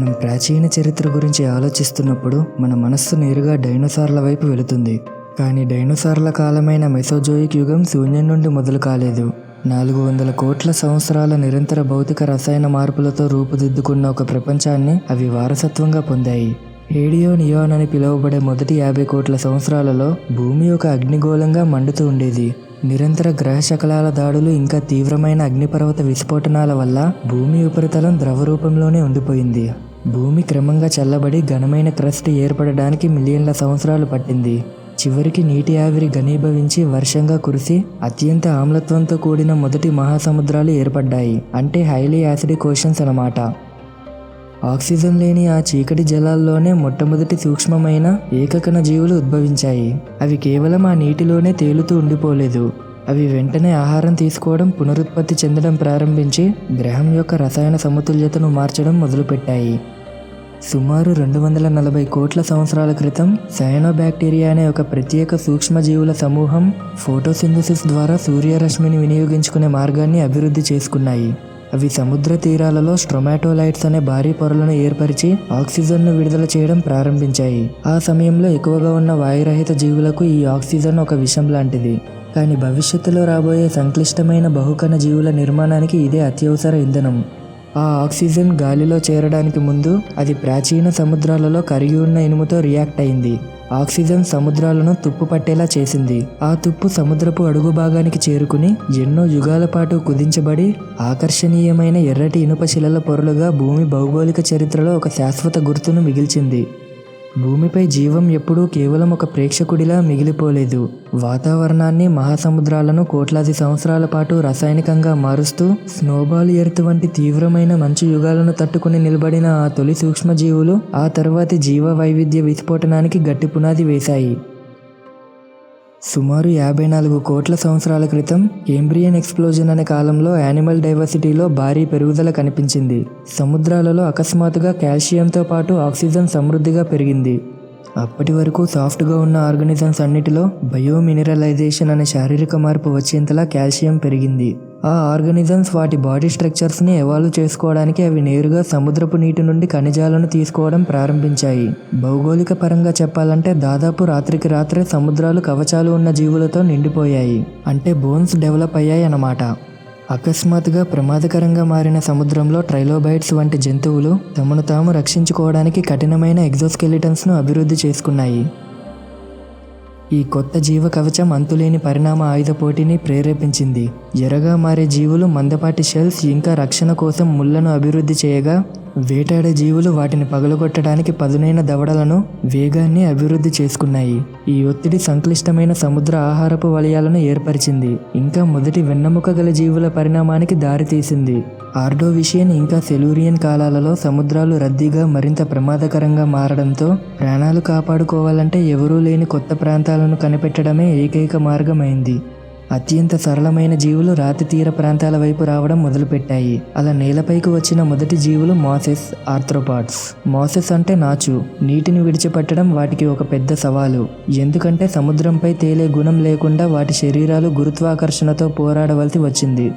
మనం ప్రాచీన చరిత్ర గురించి ఆలోచిస్తున్నప్పుడు మన మనస్సు నేరుగా డైనోసార్ల వైపు వెళుతుంది. కానీ డైనోసార్ల కాలమైన మెసోజోయిక్ యుగం శూన్యం నుండి మొదలు కాలేదు. 400 కోట్ల సంవత్సరాల నిరంతర భౌతిక రసాయన మార్పులతో రూపుదిద్దుకున్న ఒక ప్రపంచాన్ని అవి వారసత్వంగా పొందాయి. హేడియో నియాన్ అని పిలువబడే మొదటి 50 కోట్ల సంవత్సరాలలో భూమి ఒక అగ్నిగోళంగా మండుతూ ఉండేది. నిరంతర గ్రహ శకలాల దాడులు ఇంకా తీవ్రమైన అగ్నిపర్వత విస్ఫోటనాల వల్ల భూమి ఉపరితలం ద్రవ రూపంలోనే ఉండిపోయింది. భూమి క్రమంగా చల్లబడి ఘనమైన క్రస్ట్ ఏర్పడడానికి మిలియన్ల సంవత్సరాలు పట్టింది. చివరికి నీటి ఆవిరి ఘనీభవించి వర్షంగా కురిసి అత్యంత ఆమ్లత్వంతో కూడిన మొదటి మహాసముద్రాలు ఏర్పడ్డాయి. అంటే హైలీ యాసిడిక్ ఓషన్స్ అన్నమాట. ఆక్సిజన్ లేని ఆ చీకటి జలాల్లోనే మొట్టమొదటి సూక్ష్మమైన ఏకకణ జీవులు ఉద్భవించాయి. అవి కేవలం ఆ నీటిలోనే తేలుతూ ఉండిపోలేదు. అవి వెంటనే ఆహారం తీసుకోవడం, పునరుత్పత్తి చెందడం ప్రారంభించి గ్రహం యొక్క రసాయన సమతుల్యతను మార్చడం మొదలుపెట్టాయి. సుమారు 240 కోట్ల సంవత్సరాల క్రితం సయానోబాక్టీరియా అనే ఒక ప్రత్యేక సూక్ష్మజీవుల సమూహం ఫోటోసింథసిస్ ద్వారా సూర్యరశ్మిని వినియోగించుకునే మార్గాన్ని అభివృద్ధి చేసుకున్నాయి. అవి సముద్ర తీరాలలో స్ట్రోమాటోలైట్స్ అనే భారీ పొరలను ఏర్పరిచి ఆక్సిజన్ను విడుదల చేయడం ప్రారంభించాయి. ఆ సమయంలో ఎక్కువగా ఉన్న వాయురహిత జీవులకు ఈ ఆక్సిజన్ ఒక విషం లాంటిది. కానీ భవిష్యత్తులో రాబోయే సంక్లిష్టమైన బహుకణ జీవుల నిర్మాణానికి ఇదే అత్యవసర ఇంధనం. ఆ ఆక్సిజన్ గాలిలో చేరడానికి ముందు అది ప్రాచీన సముద్రాలలో కరిగి ఉన్న ఇనుముతో రియాక్ట్ అయింది. ఆక్సిజన్ సముద్రాలను తుప్పు పట్టేలా చేసింది. ఆ తుప్పు సముద్రపు అడుగు భాగానికి చేరుకుని ఎన్నో యుగాల పాటు కుదించబడి ఆకర్షణీయమైన ఎర్రటి ఇనుప శిలల పొరలుగా భూమి భౌగోళిక చరిత్రలో ఒక శాశ్వత గుర్తును మిగిల్చింది. భూమిపై జీవం ఎప్పుడూ కేవలం ఒక ప్రేక్షకుడిలా మిగిలిపోలేదు. వాతావరణాన్ని, మహాసముద్రాలను కోట్లాది సంవత్సరాల పాటు రసాయనికంగా మారుస్తూ స్నోబాల్ ఎర్త్ వంటి తీవ్రమైన మంచు యుగాలను తట్టుకుని నిలబడిన ఆ తొలి సూక్ష్మజీవులు ఆ తర్వాతి జీవ వైవిధ్య విస్ఫోటనానికి గట్టి పునాది వేశాయి. సుమారు 54 కోట్ల సంవత్సరాల క్రితం కేంబ్రియన్ ఎక్స్ప్లోజన్ అనే కాలంలో యానిమల్ డైవర్సిటీలో భారీ పెరుగుదల కనిపించింది. సముద్రాలలో అకస్మాత్తుగా కాల్షియంతో పాటు ఆక్సిజన్ సమృద్ధిగా పెరిగింది. అప్పటి వరకు సాఫ్ట్గా ఉన్న ఆర్గానిజమ్స్ అన్నిటిలో బయోమినరలైజేషన్ అనే శారీరక మార్పు వచ్చేంతలా కాల్షియం పెరిగింది. ఆ ఆర్గానిజమ్స్ వాటి బాడీ స్ట్రక్చర్స్ని ఎవాల్వ్ చేసుకోవడానికి అవి నేరుగా సముద్రపు నీటి నుండి ఖనిజాలను తీసుకోవడం ప్రారంభించాయి. భౌగోళిక పరంగా చెప్పాలంటే దాదాపు రాత్రికి రాత్రే సముద్రాలు కవచాలు ఉన్న జీవులతో నిండిపోయాయి. అంటే బోన్స్ డెవలప్ అయ్యాయి అన్నమాట. అకస్మాత్తుగా ప్రమాదకరంగా మారిన సముద్రంలో ట్రైలోబైట్స్ వంటి జంతువులు తమను తాము రక్షించుకోవడానికి కఠినమైన ఎగ్జోస్కెలిటన్స్ను అభివృద్ధి చేసుకున్నాయి. ఈ కొత్త జీవ కవచం అంతులేని పరిణామ ఆయుధ పోటీని ప్రేరేపించింది. ఎర్రగా మారే జీవులు మందపాటి షెల్స్ ఇంకా రక్షణ కోసం ముళ్లను అభివృద్ధి చేయగా, వేటాడే జీవులు వాటిని పగలగొట్టడానికి పదునైన దవడలను, వేగాన్ని అభివృద్ధి చేసుకున్నాయి. ఈ ఒత్తిడి సంక్లిష్టమైన సముద్ర ఆహారపు వలయాలను ఏర్పరిచింది. ఇంకా మొదటి వెన్నెముక గల జీవుల పరిణామానికి దారితీసింది. ఆర్డోవిషియన్ ఇంకా సెలూరియన్ కాలాలలో సముద్రాలు రద్దీగా మరింత ప్రమాదకరంగా మారడంతో ప్రాణాలు కాపాడుకోవాలంటే ఎవరూ లేని కొత్త ప్రాంతాలను కనిపెట్టడమే ఏకైక మార్గమైంది. అత్యంత సరళమైన జీవులు రాతి తీర ప్రాంతాల వైపు రావడం మొదలుపెట్టాయి. అలా నేలపైకి వచ్చిన మొదటి జీవులు మాసెస్, ఆర్థ్రోపాడ్స్. మాసెస్ అంటే నాచు. నీటిని విడిచిపెట్టడం వాటికి ఒక పెద్ద సవాలు. ఎందుకంటే సముద్రంపై తేలే గుణం లేకుండా వాటి శరీరాలు గురుత్వాకర్షణతో పోరాడవలసి వచ్చింది.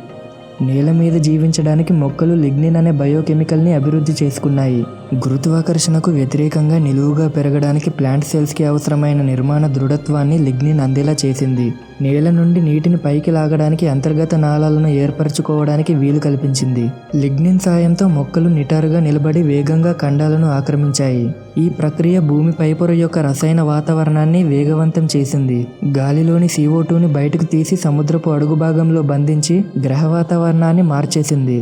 నేల మీద జీవించడానికి మొక్కలు లిగ్నిన్ అనే బయోకెమికల్ని అభివృద్ధి చేసుకున్నాయి. గురుత్వాకర్షణకు వ్యతిరేకంగా నిలువుగా పెరగడానికి ప్లాంట్ సెల్స్కి అవసరమైన నిర్మాణ దృఢత్వాన్ని లిగ్నిన్ అందేలా చేసింది. నేల నుండి నీటిని పైకి లాగడానికి అంతర్గత నాళాలను ఏర్పరచుకోవడానికి వీలు కల్పించింది. లిగ్నిన్ సాయంతో మొక్కలు నిటారుగా నిలబడి వేగంగా ఖండాలను ఆక్రమించాయి. ఈ ప్రక్రియ భూమి పైపొర యొక్క రసాయన వాతావరణాన్ని వేగవంతం చేసింది. గాలిలోని CO2ని బయటకు తీసి సముద్రపు అడుగు భాగంలో బంధించి గ్రహ వాతావరణాన్ని మార్చేసింది.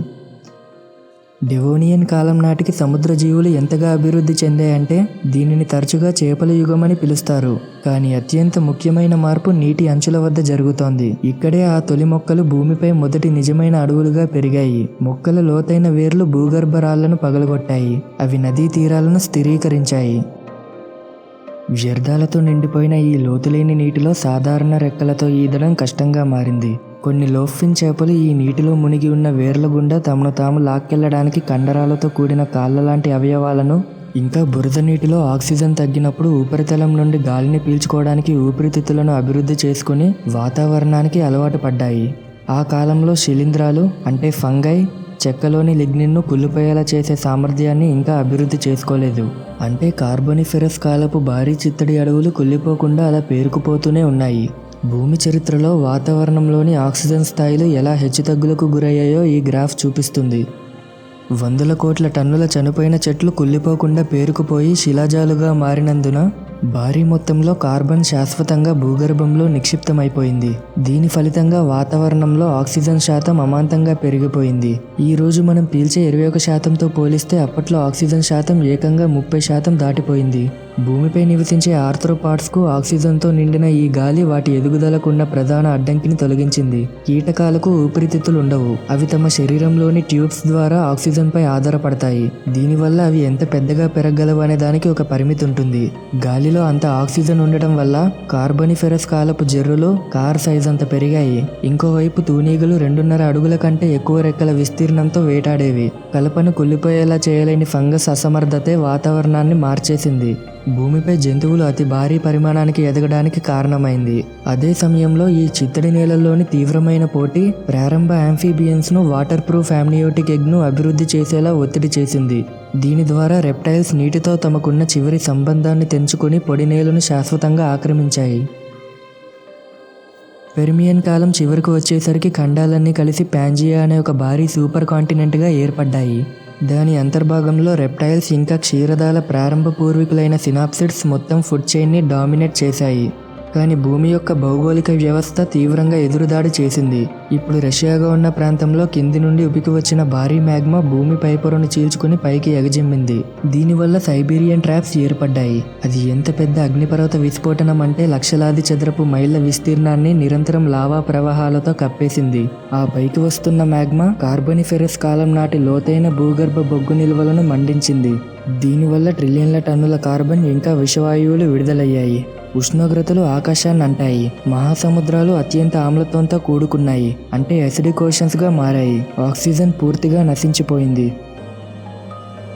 డెవోనియన్ కాలం నాటికి సముద్ర జీవులు ఎంతగా అభివృద్ధి చెందాయంటే దీనిని తరచుగా చేపల యుగం అని పిలుస్తారు. కానీ అత్యంత ముఖ్యమైన మార్పు నీటి అంచుల వద్ద జరుగుతోంది. ఇక్కడే ఆ తొలి మొక్కలు భూమిపై మొదటి నిజమైన అడవులుగా పెరిగాయి. మొక్కల లోతైన వేర్లు భూగర్భ రాళ్లను పగలగొట్టాయి. అవి నదీ తీరాలను స్థిరీకరించాయి. వ్యర్థాలతో నిండిపోయిన ఈ లోతులేని నీటిలో సాధారణ రెక్కలతో ఈదడం కష్టంగా మారింది. కొన్ని లోఫిన్ చేపలు ఈ నీటిలో మునిగి ఉన్న వేర్ల గుండా తమను తాము లాక్కెళ్లడానికి కండరాలతో కూడిన కాళ్ళ లాంటి అవయవాలను, ఇంకా బురద నీటిలో ఆక్సిజన్ తగ్గినప్పుడు ఉపరితలం నుండి గాలిని పీల్చుకోవడానికి ఊపిరితిత్తులను అభివృద్ధి చేసుకుని వాతావరణానికి అలవాటు పడ్డాయి. ఆ కాలంలో శిలీంధ్రాలు అంటే ఫంగై చెక్కలోని లిగ్నిన్ను కుళ్ళిపోయేలా చేసే సామర్థ్యాన్ని ఇంకా అభివృద్ధి చేసుకోలేదు. అంటే కార్బోనిఫెరస్ కాలపు భారీ చిత్తడి అడవులు కుళ్ళిపోకుండా అలా పేరుకుపోతూనే ఉన్నాయి. భూమి చరిత్రలో వాతావరణంలోని ఆక్సిజన్ స్థాయిలు ఎలా హెచ్చుతగ్గులకు గురయ్యాయో ఈ గ్రాఫ్ చూపిస్తుంది. వందల కోట్ల టన్నుల చనిపోయిన చెట్లు కుళ్ళిపోకుండా పేరుకుపోయి శిలాజాలుగా మారినందున భారీ మొత్తంలో కార్బన్ శాశ్వతంగా భూగర్భంలో నిక్షిప్తమైపోయింది. దీని ఫలితంగా వాతావరణంలో ఆక్సిజన్ శాతం అమాంతంగా పెరిగిపోయింది. ఈ రోజు మనం పీల్చే 21% పోలిస్తే అప్పట్లో ఆక్సిజన్ శాతం ఏకంగా 30% దాటిపోయింది. భూమిపై నివసించే ఆర్థ్రోపాడ్స్కు ఆక్సిజన్తో నిండిన ఈ గాలి వాటి ఎదుగుదలకున్న ప్రధాన అడ్డంకిని తొలగించింది. కీటకాలకు ఊపిరితిత్తులుండవు. అవి తమ శరీరంలోని ట్యూబ్స్ ద్వారా ఆక్సిజన్పై ఆధారపడతాయి. దీనివల్ల అవి ఎంత పెద్దగా పెరగలవు అనే దానికి ఒక పరిమితి ఉంటుంది. గాలిలో అంత ఆక్సిజన్ ఉండటం వల్ల కార్బోనిఫెరస్ కాలపు జెర్రులు కార్ సైజ్ అంత పెరిగాయి. ఇంకోవైపు తూనీగలు 2.5 అడుగుల కంటే ఎక్కువ రెక్కల విస్తీర్ణంతో వేటాడేవి. కలపను కుళ్ళిపోయేలా చేయలేని ఫంగస్ అసమర్థతే వాతావరణాన్ని మార్చేసింది. భూమిపై జంతువులు అతి భారీ పరిమాణానికి ఎదగడానికి కారణమైంది. అదే సమయంలో ఈ చిత్తడి నేలల్లోని తీవ్రమైన పోటీ ప్రారంభ యాంఫీబియన్స్ను వాటర్ ప్రూఫ్ యామ్నియోటిక్ ఎగ్ను అభివృద్ధి చేసేలా ఒత్తిడి చేసింది. దీని ద్వారా రెప్టైల్స్ నీటితో తమకున్న చివరి సంబంధాన్ని తెంచుకుని పొడి నేలను శాశ్వతంగా ఆక్రమించాయి. పెర్మియన్ కాలం చివరకు వచ్చేసరికి ఖండాలన్నీ కలిసి ప్యాంజియా అనే ఒక భారీ సూపర్ కాంటినెంట్గా ఏర్పడ్డాయి. దాని అంతర్భాగంలో రెప్టైల్స్ ఇంకా క్షీరదాల ప్రారంభ పూర్వీకులైన సినాప్సిడ్స్ మొత్తం ఫుడ్ చైన్ని డామినేట్ చేశాయి. కానీ భూమి యొక్క భౌగోళిక వ్యవస్థ తీవ్రంగా ఎదురుదాడి చేసింది. ఇప్పుడు రష్యాగా ఉన్న ప్రాంతంలో కింది నుండి ఉబికి వచ్చిన భారీ మ్యాగ్మా భూమి పైపొరను చీల్చుకుని పైకి ఎగజిమ్మింది. దీనివల్ల సైబీరియన్ ట్రాప్స్ ఏర్పడ్డాయి. అది ఎంత పెద్ద అగ్నిపర్వత విస్ఫోటనం అంటే లక్షలాది చదరపు మైళ్ళ విస్తీర్ణాన్ని నిరంతరం లావా ప్రవాహాలతో కప్పేసింది. ఆ పైకి వస్తున్న మ్యాగ్మా కార్బోనిఫెరస్ కాలం నాటి లోతైన భూగర్భ బొగ్గు నిల్వలను మండించింది. దీనివల్ల ట్రిలియన్ల టన్నుల కార్బన్ ఇంకా విషవాయువులు విడుదలయ్యాయి. ఉష్ణోగ్రతలు ఆకాశాన్ని అంటాయి. మహాసముద్రాలు అత్యంత ఆమ్లత్వంతో కూడుకున్నాయి. అంటే యాసిడిక్ ఓషన్స్గా మారాయి. ఆక్సిజన్ పూర్తిగా నశించిపోయింది.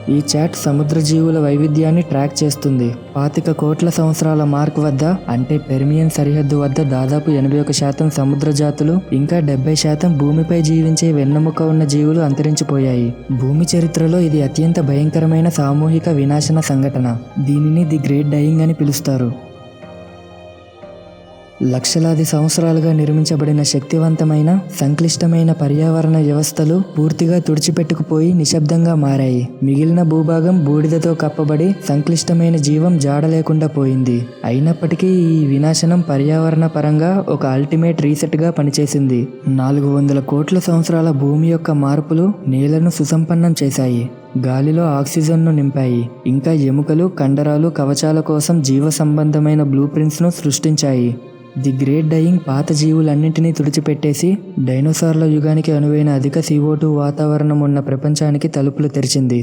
ఈ చార్ట్ సముద్ర జీవుల వైవిధ్యాన్ని ట్రాక్ చేస్తుంది. 25 కోట్ల సంవత్సరాల మార్క్ వద్ద అంటే పెర్మియన్ సరిహద్దు వద్ద దాదాపు 81% సముద్ర జాతులు ఇంకా 70% భూమిపై జీవించే వెన్నెముక ఉన్న జీవులు అంతరించిపోయాయి. భూమి చరిత్రలో ఇది అత్యంత భయంకరమైన సామూహిక వినాశన సంఘటన. దీనిని ది గ్రేట్ డయింగ్ అని పిలుస్తారు. లక్షలాది సంవత్సరాలుగా నిర్మించబడిన శక్తివంతమైన సంక్లిష్టమైన పర్యావరణ వ్యవస్థలు పూర్తిగా తుడిచిపెట్టుకుపోయి నిశ్శబ్దంగా మారాయి. మిగిలిన భూభాగం బూడిదతో కప్పబడి సంక్లిష్టమైన జీవం జాడ లేకుండా పోయింది. అయినప్పటికీ ఈ వినాశనం పర్యావరణ పరంగా ఒక అల్టిమేట్ రీసెట్గా పనిచేసింది. 400 కోట్ల సంవత్సరాల భూమి యొక్క మార్పులు నేలను సుసంపన్నం చేశాయి. గాలిలో ఆక్సిజన్ను నింపాయి. ఇంకా ఎముకలు, కండరాలు, కవచాల కోసం జీవ సంబంధమైన బ్లూ ప్రింట్స్ను సృష్టించాయి. ది గ్రేట్ డయింగ్ పాత జీవులన్నింటినీ తుడిచిపెట్టేసి డైనోసార్ల యుగానికి అనువైన అధిక CO2 వాతావరణం ఉన్న ప్రపంచానికి తలుపులు తెరిచింది.